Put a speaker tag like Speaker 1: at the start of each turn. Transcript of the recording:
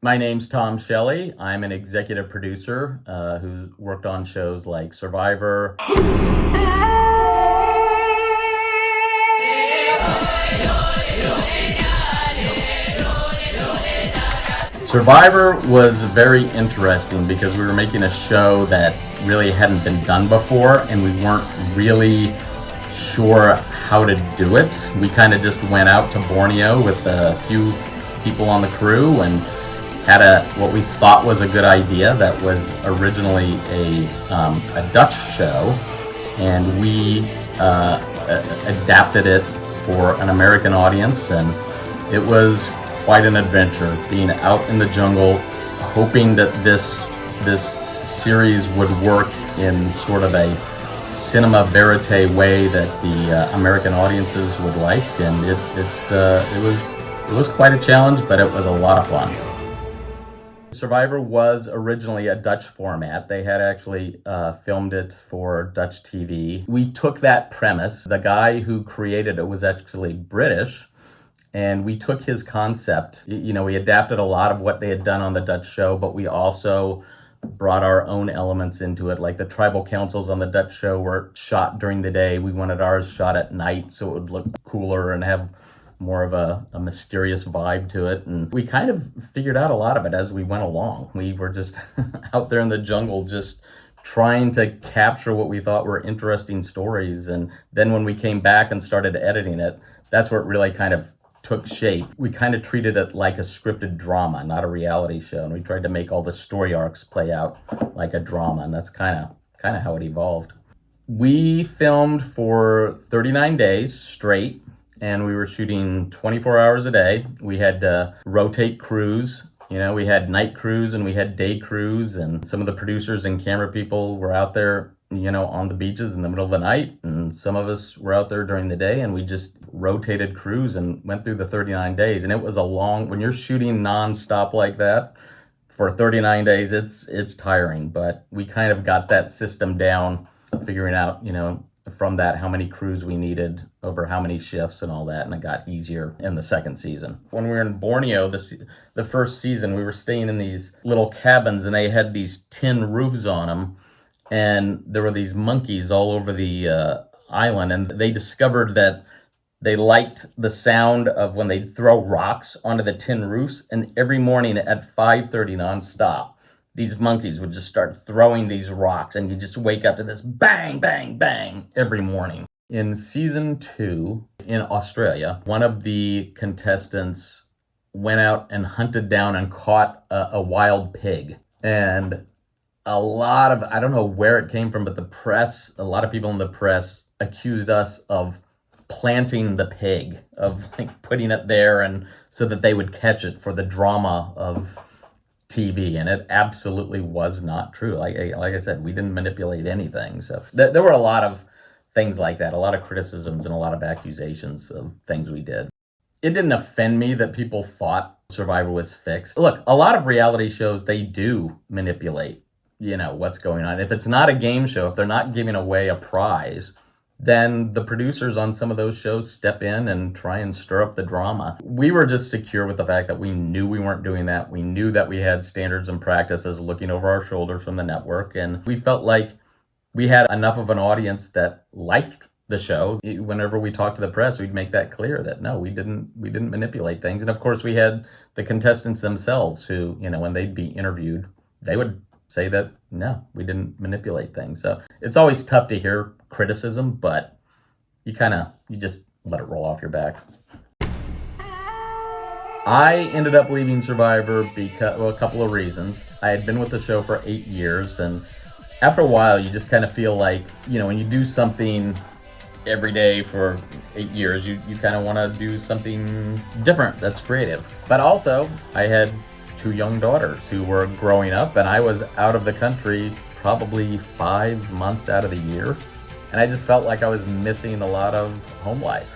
Speaker 1: My name's Tom Shelly. I'm an executive producer who's worked on shows like Survivor. Survivor was very interesting because we were making a show that really hadn't been done before, and we weren't really sure how to do it. We kind of just went out to Borneo with a few people on the crew and had what we thought was a good idea that was originally a Dutch show, and we adapted it for an American audience, and it was quite an adventure being out in the jungle, hoping that this series would work in sort of a cinema verite way that the American audiences would like, and it was quite a challenge, but it was a lot of fun. Survivor was originally a Dutch format. They had actually filmed it for Dutch TV. We took that premise. The guy who created it was actually British, and we took his concept. We adapted a lot of what they had done on the Dutch show, but we also brought our own elements into it. Like the tribal councils on the Dutch show were shot during the day. We wanted ours shot at night so it would look cooler and have more of a mysterious vibe to it. And we kind of figured out a lot of it as we went along. We were just out there in the jungle just trying to capture what we thought were interesting stories. And then when we came back and started editing it, that's where it really kind of took shape. We kind of treated it like a scripted drama, not a reality show. And we tried to make all the story arcs play out like a drama. And that's kind of how it evolved. We filmed for 39 days straight, and we were shooting 24 hours a day. We had to rotate crews. We had night crews and we had day crews, and some of the producers and camera people were out there, on the beaches in the middle of the night, and some of us were out there during the day, and we just rotated crews and went through the 39 days. And it was when you're shooting nonstop like that for 39 days, it's tiring, but we kind of got that system down, figuring out, from that how many crews we needed over how many shifts and all that, and it got easier in the second season. When we were in Borneo, the first season, we were staying in these little cabins, and they had these tin roofs on them, and there were these monkeys all over the island, and they discovered that they liked the sound of when they'd throw rocks onto the tin roofs, and every morning at 5:30 nonstop, these monkeys would just start throwing these rocks, and you just wake up to this bang, bang, bang every morning. In season 2 in Australia, one of the contestants went out and hunted down and caught a wild pig. And a lot of, I don't know where it came from, but a lot of people in the press accused us of planting the pig, of putting it there and so that they would catch it for the drama of TV, and it absolutely was not true. Like I said, we didn't manipulate anything. So there were a lot of things like that, a lot of criticisms and a lot of accusations of things we did. It didn't offend me that people thought Survivor was fixed. Look, a lot of reality shows, they do manipulate, what's going on. If it's not a game show, if they're not giving away a prize, then the producers on some of those shows step in and try and stir up the drama. We were just secure with the fact that we knew we weren't doing that. We knew that we had standards and practices looking over our shoulders from the network, and we felt like we had enough of an audience that liked the show. Whenever we talked to the press, we'd make that clear that no, we didn't manipulate things. And of course, we had the contestants themselves who, when they'd be interviewed, they would say that no, we didn't manipulate things. So it's always tough to hear criticism, but you just let it roll off your back. I ended up leaving Survivor because, a couple of reasons. I had been with the show for 8 years, and after a while, you just kind of feel like, when you do something every day for 8 years, you kind of want to do something different that's creative. But also, I had 2 young daughters who were growing up, and I was out of the country probably 5 months out of the year. And I just felt like I was missing a lot of home life.